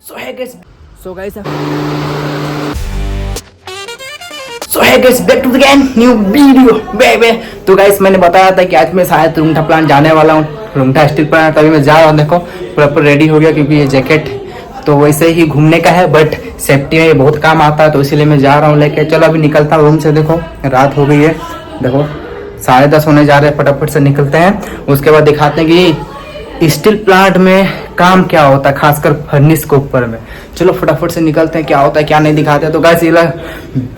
So hi guys back to the game new video बेबे। तो guys मैंने बताया था कि आज मैं शायद रुंगटा प्लांट जाने वाला हूँ, रुंगटा स्टील प्लांट। तभी मैं जा रहा हूँ, देखो प्रॉपर रेडी हो गया क्योंकि ये जैकेट तो वैसे ही घूमने का है बट सेफ्टी में ये बहुत काम आता है, तो इसीलिए मैं जा रहा हूँ लेके। चलो अभी निकलता हूँ रूम से। देखो रात हो गई है, देखो 10:30 होने जा रहे हैं। फटाफट से निकलते हैं, उसके बाद दिखाते हैं कि स्टील प्लांट में काम क्या होता है, खासकर फर्निश के ऊपर में। चलो फटाफट से निकलते हैं, क्या होता है क्या नहीं दिखाते हैं। तो गाइस ये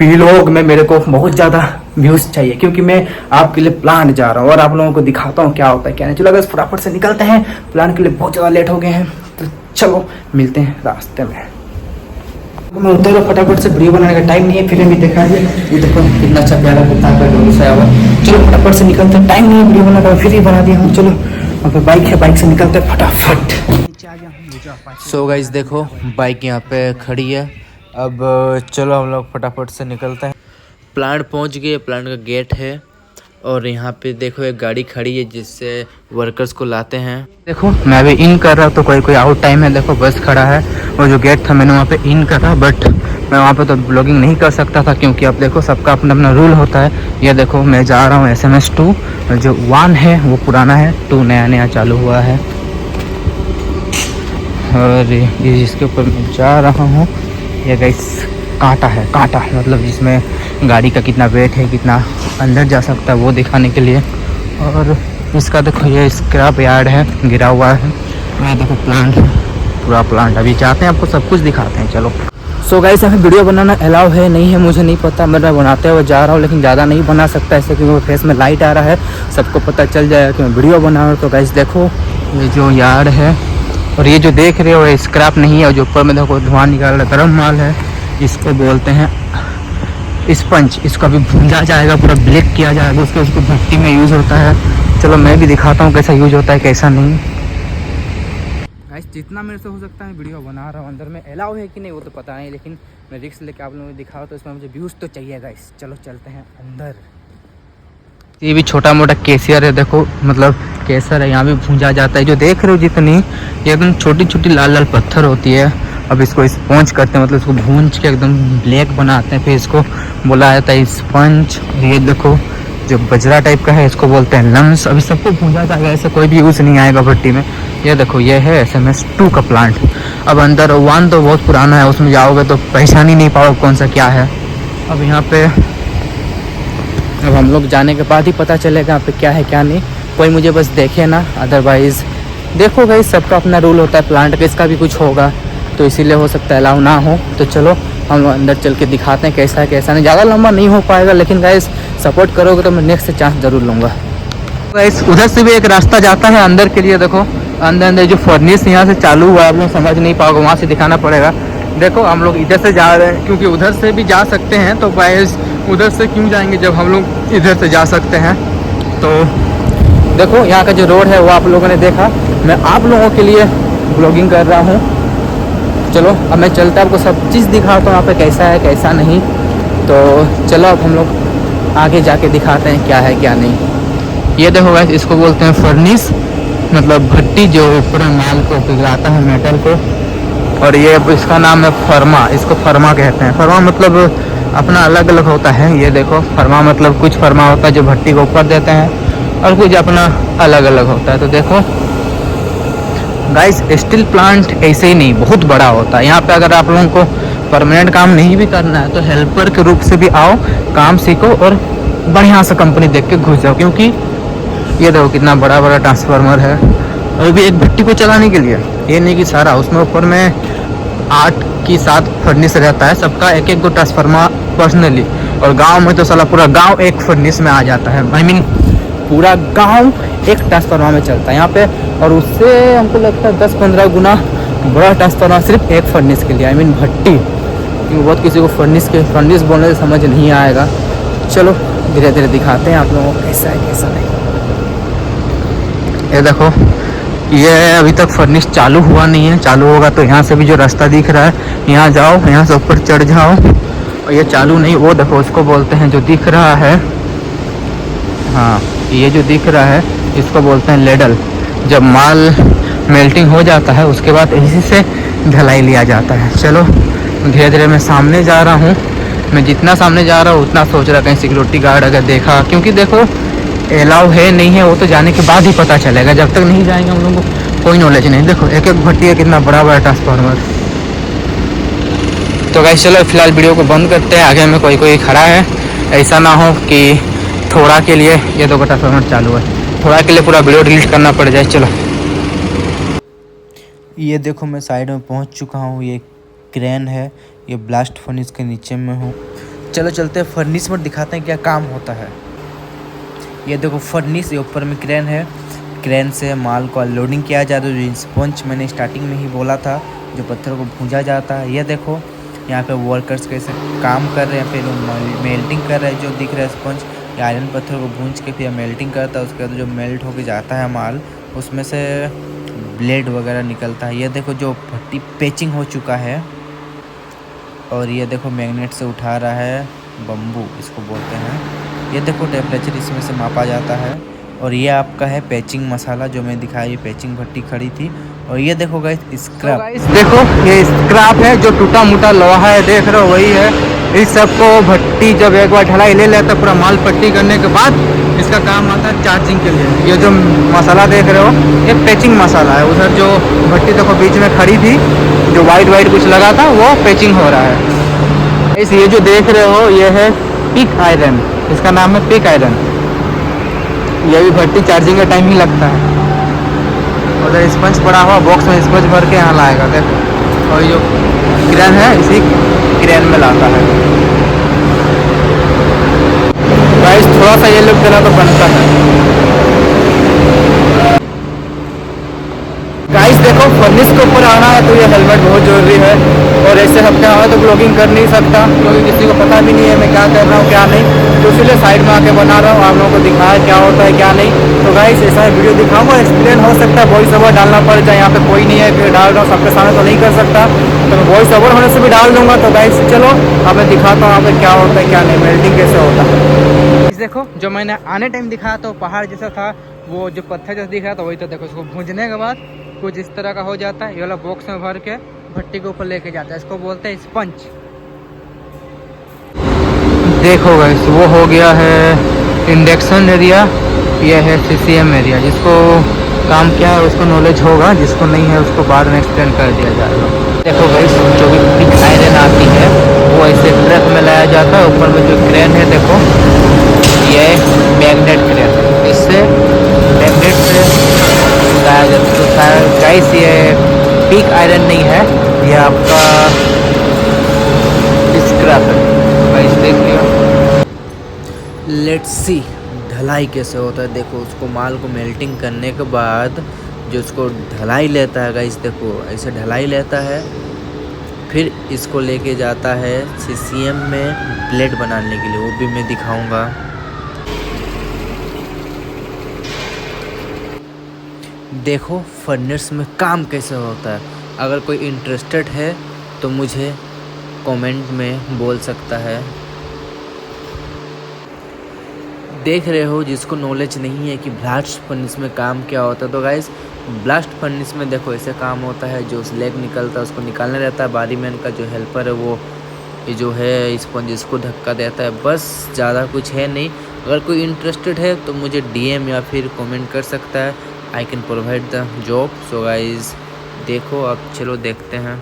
व्लॉग में मेरे को बहुत ज़्यादा व्यूज़ चाहिए क्योंकि मैं आपके लिए प्लांट जा रहा हूँ और आप लोगों को दिखाता हूँ क्या होता है क्या नहीं। चलो गाइस फटाफट से निकलते हैं, प्लांट के लिए बहुत ज़्यादा लेट हो गए हैं। तो चलो मिलते हैं रास्ते में। मैं उतर फटाफट से वीडियो बनाने का टाइम नहीं है, फिर भी दिखा दिया। ये देखो कितना अच्छा प्यारा कुत्ता का डोरी सा हुआ। चलो फटाफट से निकलते हैं, टाइम नहीं है वीडियो बनाने का, फिर ही बना दिया हूँ। चलो अब बाइक है, बाइक से निकलते हैं फटाफट। सो गाइस देखो बाइक यहाँ पे खड़ी है। अब चलो हम लोग फटाफट से निकलते हैं। प्लांट पहुँच गए, प्लांट का गेट है और यहाँ पे देखो एक गाड़ी खड़ी है जिससे वर्कर्स को लाते हैं। देखो मैं अभी इन कर रहा हूँ तो कोई आउट टाइम है। देखो बस खड़ा है और जो गेट था मैंने वहाँ पे इन करा, बट मैं वहाँ पे तो ब्लॉगिंग नहीं कर सकता था क्योंकि अब देखो सबका अपना अपना रूल होता है। ये देखो मैं जा रहा हूँ SMS 2, जो 1 है वो पुराना है, 2 नया चालू हुआ है। और ये जिसके ऊपर मैं जा रहा हूँ ये गाइस कांटा है, कांटा मतलब जिसमें गाड़ी का कितना वेट है, कितना अंदर जा सकता है वो दिखाने के लिए। और इसका देखो ये स्क्रैप यार्ड है, गिरा हुआ है। मैं देखो प्लांट, पूरा प्लांट। अभी जाते हैं आपको सब कुछ दिखाते हैं। चलो सो गाइस यहाँ वीडियो बनाना अलाउ है नहीं है मुझे नहीं पता, मैं बनाते हुए जा रहा हूँ लेकिन ज़्यादा नहीं बना सकता ऐसे क्योंकि फेस में लाइट आ रहा है, सबको पता चल जाएगा कि मैं वीडियो बना रहा हूँ। तो गाइस देखो ये जो यार्ड है और ये जो देख रहे हो स्क्रैप नहीं है, और जो ऊपर में देखो धुआं निकाल रहा गर्म माल है, इसको बोलते हैं स्पंज। इसको अभी भूंजा जाएगा, पूरा ब्लैक किया जाएगा, उसको भट्टी में यूज़ होता है। चलो मैं भी दिखाता हूँ कैसा यूज होता है कैसा नहीं। गाइस जितना मेरे से हो सकता है वीडियो बना रहा हूँ, अंदर में अलाउ है कि नहीं वो तो पता नहीं, लेकिन मैं रिस्क लेके आप लोगों को दिखाऊँ तो इसमें मुझे व्यूज़ तो चाहिए गाइस। चलो चलते हैं अंदर। ये भी छोटा मोटा केसर है, देखो मतलब केसर है, यहाँ भी भूंजा जाता है। जो देख रहे हो जितनी ये एकदम छोटी छोटी लाल लाल पत्थर होती है। अब इसको स्पंज करते हैं, मतलब इसको भूंज के एकदम ब्लैक बनाते हैं, फिर इसको बोला जाता है स्पंज। ये देखो जो बजरा टाइप का है इसको बोलते हैं लम्स। अभी सबको भूंजा जाएगा, ऐसे कोई भी यूज़ नहीं आएगा भट्टी में। ये देखो ये है SMS 2 का प्लांट। अब अंदर 1 तो बहुत पुराना है, उसमें जाओगे तो पहचान ही नहीं पाओगे कौन सा क्या है। अब यहाँ पे अब हम लोग जाने के बाद ही पता चलेगा यहाँ पे क्या है क्या नहीं। कोई मुझे बस देखे ना, अदरवाइज़ देखो भाई सबका अपना रूल होता है प्लांट का, इसका भी कुछ होगा तो इसीलिए हो सकता है अलाउ ना हो। तो चलो हम लोग अंदर चल के दिखाते हैं कैसा है कैसा नहीं। ज़्यादा लंबा नहीं हो पाएगा लेकिन गाइस सपोर्ट करोगे तो मैं नेक्स्ट से चांस ज़रूर लूँगा। गाइस उधर से भी एक रास्ता जाता है अंदर के लिए। देखो अंदर जो फर्निश यहाँ से चालू हुआ है, आप लोग समझ नहीं पाओगे, वहाँ से दिखाना पड़ेगा। देखो हम लोग इधर से जा रहे हैं क्योंकि उधर से भी जा सकते हैं, तो गाइस उधर से क्यों जाएंगे जब हम लोग इधर से जा सकते हैं। तो देखो यहाँ का जो रोड है वो आप लोगों ने देखा, मैं आप लोगों के लिए ब्लॉगिंग कर रहा हूँ। चलो अब मैं चलता आपको सब चीज़ दिखाता हूँ यहाँ पे कैसा है कैसा नहीं। तो चलो अब हम लोग आगे जाके दिखाते हैं क्या है क्या नहीं। ये देखो गाइस इसको बोलते हैं फर्निश, मतलब भट्टी जो पूरा माल को पिघलाता है मेटल को। और ये इसका नाम है फर्मा, इसको फर्मा कहते हैं। फर्मा मतलब अपना अलग अलग होता है। ये देखो फर्मा मतलब कुछ फर्मा होता है जो भट्टी को ऊपर देते हैं और कुछ अपना अलग अलग होता है। तो देखो गाइस स्टील प्लांट ऐसे ही नहीं बहुत बड़ा होता है। यहाँ पे अगर आप लोगों को परमानेंट काम नहीं भी करना है तो हेल्पर के रूप से भी आओ, काम सीखो और बढ़िया सा कंपनी देख के घुस जाओ। क्योंकि ये देखो कितना बड़ा बड़ा ट्रांसफार्मर है, और भी एक भट्टी को चलाने के लिए। ये नहीं कि सारा, उसमें ऊपर में 8 की 7 फर्निश रहता है, सबका एक एक गो ट्रांसफार्मर पर्सनली। और गांव में तो साला पूरा गांव एक फर्निश में आ जाता है। आई मीन पूरा गांव एक ट्रांसफार्मर में चलता है यहाँ पे, और उससे हमको लगता है 10-15 गुना बड़ा ट्रांसफार्मर सिर्फ एक फर्निश के लिए। आई मीन भट्टी, क्योंकि बहुत किसी को फर्निश बोलने से समझ नहीं आएगा। चलो धीरे धीरे दिखाते हैं आप लोगों को कैसा है कैसा नहीं। ये देखो ये अभी तक फर्निश चालू हुआ नहीं है, चालू होगा तो यहाँ से भी जो रास्ता दिख रहा है यहाँ जाओ, यहाँ से ऊपर चढ़ जाओ। और ये चालू नहीं, वो देखो उसको बोलते हैं जो दिख रहा है, हाँ ये जो दिख रहा है इसको बोलते हैं लेडल। जब माल मेल्टिंग हो जाता है उसके बाद इसी से ढलाई लिया जाता है। चलो धीरे धीरे मैं सामने जा रहा हूँ। मैं जितना सामने जा रहा हूँ उतना सोच रहा कहीं सिक्योरिटी गार्ड अगर देखा, क्योंकि देखो अलाउ है नहीं है वो तो जाने के बाद ही पता चलेगा, जब तक नहीं जाएंगे हम लोगों को कोई नॉलेज नहीं। देखो एक एक भट्टी है, कितना बड़ा बड़ा ट्रांसफार्मर। तो गाइस चलो फिलहाल वीडियो को बंद करते हैं। आगे में कोई कोई खड़ा है, ऐसा ना हो कि थोड़ा के लिए ये दो ट्रांसफार्मर चालू है, थोड़ा के लिए पूरा वीडियो डिलीट करना पड़ जाए। चलो ये देखो मैं साइड में पहुंच चुका हूँ। ये क्रेन है, ये ब्लास्ट फर्नेस के नीचे में हूँ। चलो चलते हैं फर्नेस में, दिखाते हैं क्या काम होता है। ये देखो फर्नेस, ये ऊपर में क्रेन है, क्रेन से माल को लोडिंग किया जाता है। जो स्पंज मैंने स्टार्टिंग में ही बोला था, जो पत्थर को भूंजा जाता है। ये देखो यहाँ पे वर्कर्स कैसे काम कर रहे हैं, फिर मेल्टिंग कर रहे हैं। जो दिख रहा है स्पंज, आयरन पत्थर को भूंज के फिर मेल्टिंग करता है। उसके बाद जो मेल्ट होके जाता है माल, उसमें से ब्लेड वगैरह निकलता है। ये देखो जो भट्टी पेचिंग हो चुका है, और ये देखो मैग्नेट से उठा रहा है, बम्बू इसको बोलते हैं। ये देखो टेम्परेचर इसमें से मापा जाता है। और ये आपका है पैचिंग मसाला, जो मैं दिखाया, ये पैचिंग भट्टी खड़ी थी। और ये देखो गाइस स्क्रैप, देखो ये स्क्रैप है, जो टूटा मोटा लोहा है, देख रहे हो वही है। इस सबको भट्टी जब एक बार ढलाई ले लेता है, पूरा माल पट्टी करने के बाद इसका काम आता है चार्जिंग के लिए। ये जो मसाला देख रहे हो ये पैचिंग मसाला है। उधर जो भट्टी देखो बीच में खड़ी थी, जो वाइट वाइट कुछ लगा था, वो पैचिंग हो रहा है। इस ये जो देख रहे हो ये है पिक आयरन, इसका नाम है पिक आयरन। ये भी भट्टी चार्जिंग के टाइम ही लगता है। उधर स्पंज पड़ा हुआ, बॉक्स में स्पंज भर के यहाँ लाएगा देखो। और जो क्रेन है इसी क्रेन में लाता है। गाइस थोड़ा सा ये लुक देना तो बनता है। गाइस देखो फर्नेस के ऊपर आना है तो ये हेलमेट बहुत ज़रूरी है। और ऐसे हफ्ते आए तो ब्लॉगिंग कर नहीं सकता, क्योंकि किसी को पता भी नहीं है मैं क्या कर रहा हूँ क्या नहीं। तो इसलिए साइड में आके बना रहा हूँ, आप लोगों को दिखाया क्या होता है क्या नहीं। तो गाइस ऐसा वीडियो दिखाऊंगा, एक्सप्लेन हो सकता है वॉइस ओवर डालना पड़ जाए। यहाँ पे कोई नहीं है कि डाल रहा हूँ, सबके सामने तो नहीं कर सकता, तो मैं वॉइस ओवर होने से भी डाल दूंगा। तो गाइस चलो अब मैं दिखाता हूँ यहाँ पे क्या होता है क्या नहीं, मेल्टिंग कैसे होता है। देखो जो मैंने आने टाइम दिखाया तो पहाड़ जैसा था, वो जो पत्थर जैसा दिख रहा था वही। तो देखो इसको भूंजने के बाद कुछ इस तरह का हो जाता है। ये वाला बॉक्स में भर के भट्टी के ऊपर लेके जाता है, इसको बोलते हैं स्पंज। देखो गाइस वो हो गया है इंडक्शन एरिया, ये है सीसीएम एरिया। जिसको काम क्या है उसको नॉलेज होगा, जिसको नहीं है उसको बाद में एक्सप्लेन कर दिया जाएगा। देखो गाइस जो भी पिक आयरन आती है वो ऐसे ट्रक में लाया जाता है। ऊपर में जो क्रेन है देखो, ये मैग्नेट क्रेन है, इससे मैग्नेट से लाया जाता है। गाइस ये पिक आयरन नहीं है, ये आपका स्क्रैप है। गाइस देख लिया। लेट्स सी ढलाई कैसे होता है। देखो उसको माल को मेल्टिंग करने के बाद जो उसको ढलाई लेता है गाइस, देखो ऐसे ढलाई लेता है, फिर इसको लेके जाता है सीसीएम में ब्लेड बनाने के लिए, वो भी मैं दिखाऊंगा। देखो फर्नेस में काम कैसे होता है। अगर कोई इंटरेस्टेड है तो मुझे कमेंट में बोल सकता है। देख रहे हो जिसको नॉलेज नहीं है कि ब्लास्ट फर्नेस में काम क्या होता है, तो गाइस ब्लास्ट फर्नेस में देखो ऐसे काम होता है। जो स्लैग निकलता है उसको निकालना रहता है, बारी मैन का जो हेल्पर है वो ये जो है स्पंज इसको धक्का देता है, बस ज़्यादा कुछ है नहीं। अगर कोई इंटरेस्टेड है तो मुझे डीएम या फिर कमेंट कर सकता है, I can provide the job. So guys देखो अब चलो देखते हैं।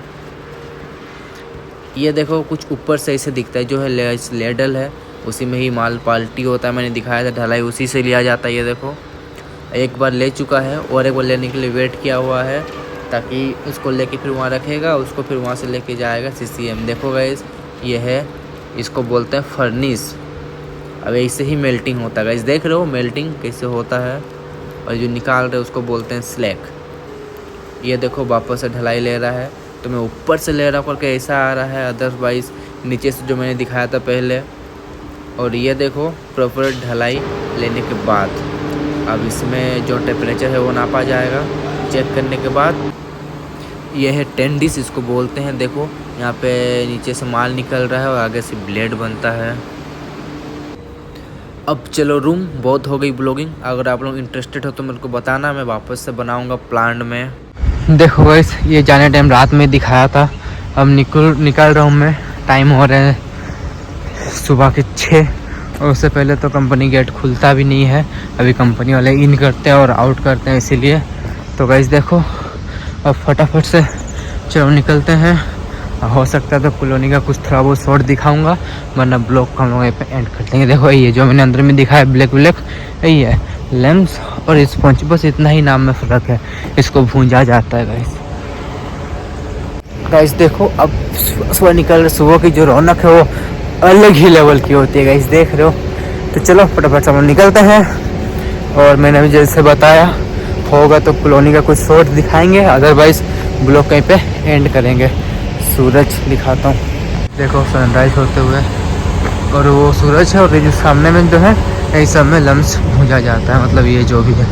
ये देखो कुछ ऊपर से ऐसे दिखता है, जो है लेडल है, उसी में ही माल पाल्टी होता है। मैंने दिखाया था ढलाई उसी से लिया जाता है। ये देखो एक बार ले चुका है और एक बार लेने के लिए वेट किया हुआ है, ताकि उसको लेके फिर वहाँ रखेगा, उसको फिर वहाँ से लेके जाएगा सीसीएम। देखो गाइस ये है, इसको बोलते हैं फर्नेस। अब ऐसे ही मेल्टिंग होता है गाइस, देख रहे हो मेल्टिंग कैसे होता है। और जो निकाल रहे हैं उसको बोलते हैं स्लैग। ये देखो वापस से ढलाई ले रहा है, तो मैं ऊपर से ले रहा हूँ करके ऐसा आ रहा है, अदरवाइज नीचे से जो मैंने दिखाया था पहले। और ये देखो प्रॉपर ढलाई लेने के बाद अब इसमें जो टेम्परेचर है वो नापा जाएगा। चेक करने के बाद ये है 10 डिश इसको बोलते हैं। देखो यहाँ पे नीचे से माल निकल रहा है और आगे से ब्लेड बनता है। अब चलो रूम, बहुत हो गई ब्लॉगिंग। अगर आप लोग इंटरेस्टेड हो तो मेरे को बताना, मैं वापस से बनाऊंगा प्लांट में। देखो गाइस, ये जाने टाइम रात में दिखाया था, अब निकल रहा हूँ मैं। टाइम हो रहे हैं सुबह के 6 और उससे पहले तो कंपनी गेट खुलता भी नहीं है। अभी कंपनी वाले इन करते हैं और आउट करते हैं, इसीलिए। तो गाइस देखो, अब फटाफट से चलो निकलते हैं। हो सकता है तो कॉलोनी का कुछ थोड़ा बहुत शॉर्ट दिखाऊंगा, वरना ब्लॉग को हम लोग यहाँ पे एंड कर देंगे। देखो ये जो मैंने अंदर में दिखाया ब्लैक यही है लेंस और स्पंज, बस इतना ही नाम में फ़र्क है। इसको भूंजा जाता है गाइस। गाइस देखो, अब सुबह निकल रहे, सुबह की जो रौनक है वो अलग ही लेवल की होती है गाइस, देख रहे हो। तो चलो फटाफट से हम निकलते हैं। और मैंने भी जैसे बताया, होगा तो कॉलोनी का कुछ शॉर्ट दिखाएंगे, अदरवाइज ब्लॉग कहीं पे एंड करेंगे। सूरज दिखाता हूँ, देखो सनराइज होते हुए, और वो सूरज है, और ये जो सामने में जो है यही सब में लम्स भूंजा जाता है, मतलब ये जो भी है।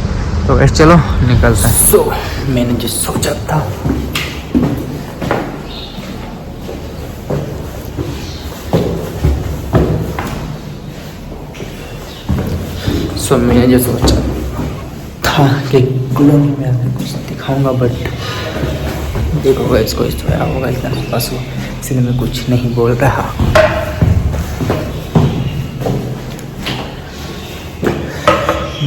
तो ऐसे चलो निकलते हैं। मैंने जो सोचा था मैंने जो सोचा था कि कॉलोनी में आके कुछ दिखाऊंगा, बट देखो गाइस कोई सोया होगा इतना बस, वो इसलिए मैं कुछ नहीं बोल रहा।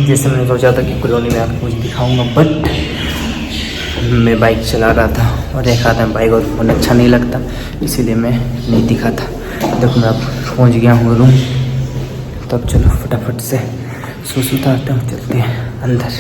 जैसे मैंने सोचा था कि कॉलोनी में आके कुछ दिखाऊंगा, बट मैं बाइक चला रहा था और देखा था बाइक और फ़ोन अच्छा नहीं लगता, इसीलिए मैं नहीं दिखा था। देखो मैं अब पहुंच गया हूँ रूम। तब चलो फटाफट से सुताते हैं, चलते हैं अंदर।